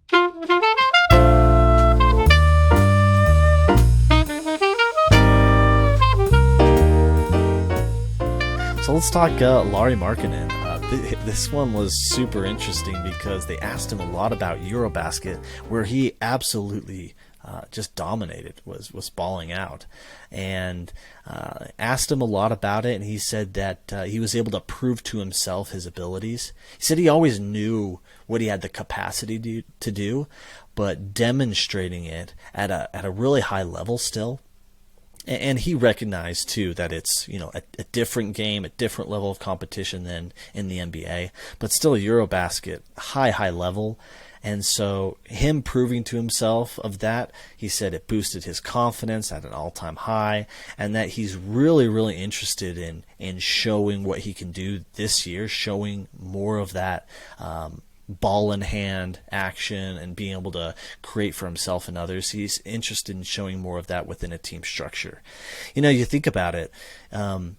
So let's talk Lauri Markkanen. This one was super interesting because they asked him a lot about EuroBasket, where he absolutely just dominated, was balling out, and asked him a lot about it, and he said that he was able to prove to himself his abilities. He said he always knew what he had the capacity to do, but demonstrating it at a really high level still. And he recognized too that it's a different game, a different level of competition than in the NBA, but still EuroBasket high level. And so him proving to himself of that, he said it boosted his confidence at an all-time high, and that he's really interested in showing what he can do this year, showing more of that ball in hand action and being able to create for himself and others. He's interested in showing more of that within a team structure. You think about it, and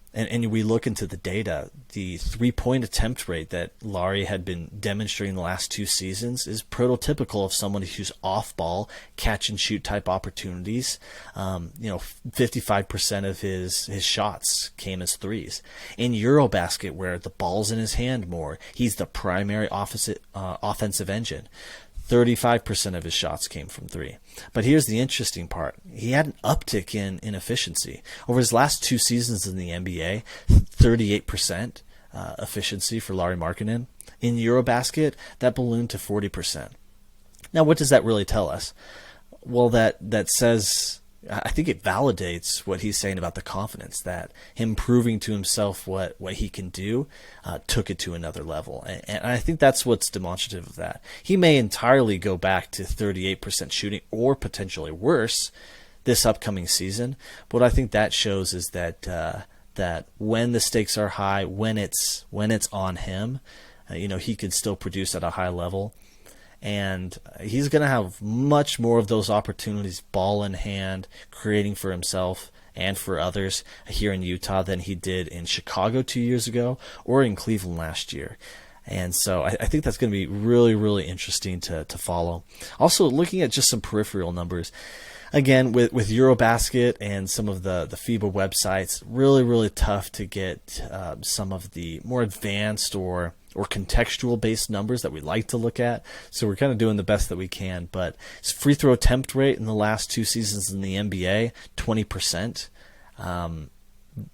we look into the data, the 3-point attempt rate that Lauri had been demonstrating the last 2 seasons is prototypical of someone who's off ball, catch and shoot type opportunities. 55% of his shots came as threes. In EuroBasket, where the ball's in his hand more, he's the primary offensive engine. 35% of his shots came from three. But here's the interesting part. He had an uptick in efficiency. Over his last 2 seasons in the NBA, 38% efficiency for Lauri Markkanen. In EuroBasket, that ballooned to 40%. Now, what does that really tell us? Well, that says, I think it validates what he's saying about the confidence, that him proving to himself what he can do took it to another level. And I think that's what's demonstrative of that. He may entirely go back to 38% shooting or potentially worse this upcoming season. But what I think that shows is that that when the stakes are high, when it's on him, he can still produce at a high level. And he's going to have much more of those opportunities, ball in hand, creating for himself and for others here in Utah than he did in Chicago 2 years ago or in Cleveland last year. And so I think that's going to be really interesting to follow. Also, looking at just some peripheral numbers. Again, with EuroBasket and some of the FIBA websites, really tough to get some of the more advanced or contextual-based numbers that we like to look at. So we're kind of doing the best that we can. But his free throw attempt rate in the last 2 seasons in the NBA, 20%.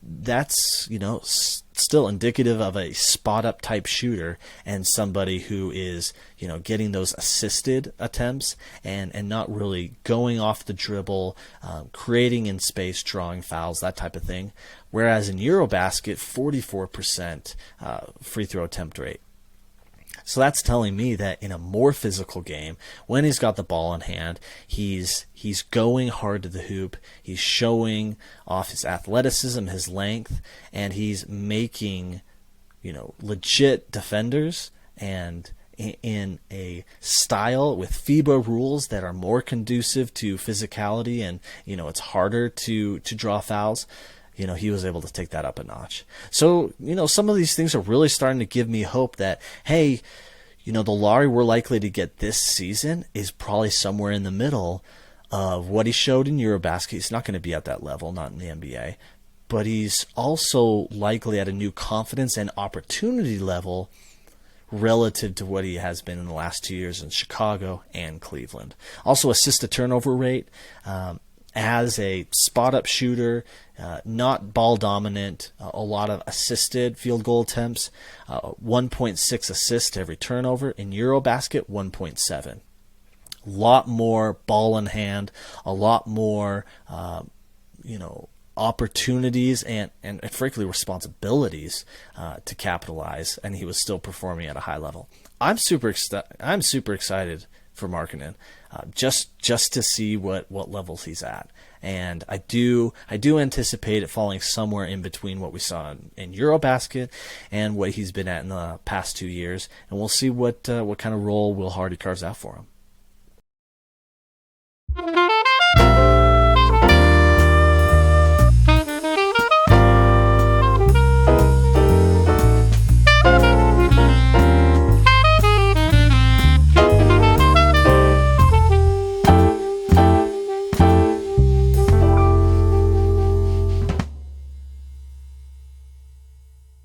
That's still indicative of a spot-up type shooter and somebody who is getting those assisted attempts and not really going off the dribble, creating in space, drawing fouls, that type of thing. Whereas in EuroBasket, 44% free throw attempt rate. So that's telling me that in a more physical game, when he's got the ball in hand, he's going hard to the hoop, he's showing off his athleticism, his length, and he's making, legit defenders, and in a style with FIBA rules that are more conducive to physicality, and it's harder to draw fouls. He was able to take that up a notch. So, some of these things are really starting to give me hope that, hey, the Lauri we're likely to get this season is probably somewhere in the middle of what he showed in EuroBasket. He's not going to be at that level, not in the NBA, but he's also likely at a new confidence and opportunity level relative to what he has been in the last 2 years in Chicago and Cleveland. Also, assist-to-turnover rate. As a spot-up shooter, not ball-dominant, a lot of assisted field goal attempts, 1.6 assists to every turnover. In EuroBasket, 1.7. A lot more ball in hand, a lot more, opportunities and frankly responsibilities to capitalize, and he was still performing at a high level. I'm super excited for Markkanen, just to see what levels he's at, and I do anticipate it falling somewhere in between what we saw in EuroBasket and what he's been at in the past 2 years, and we'll see what kind of role Will Hardy carves out for him.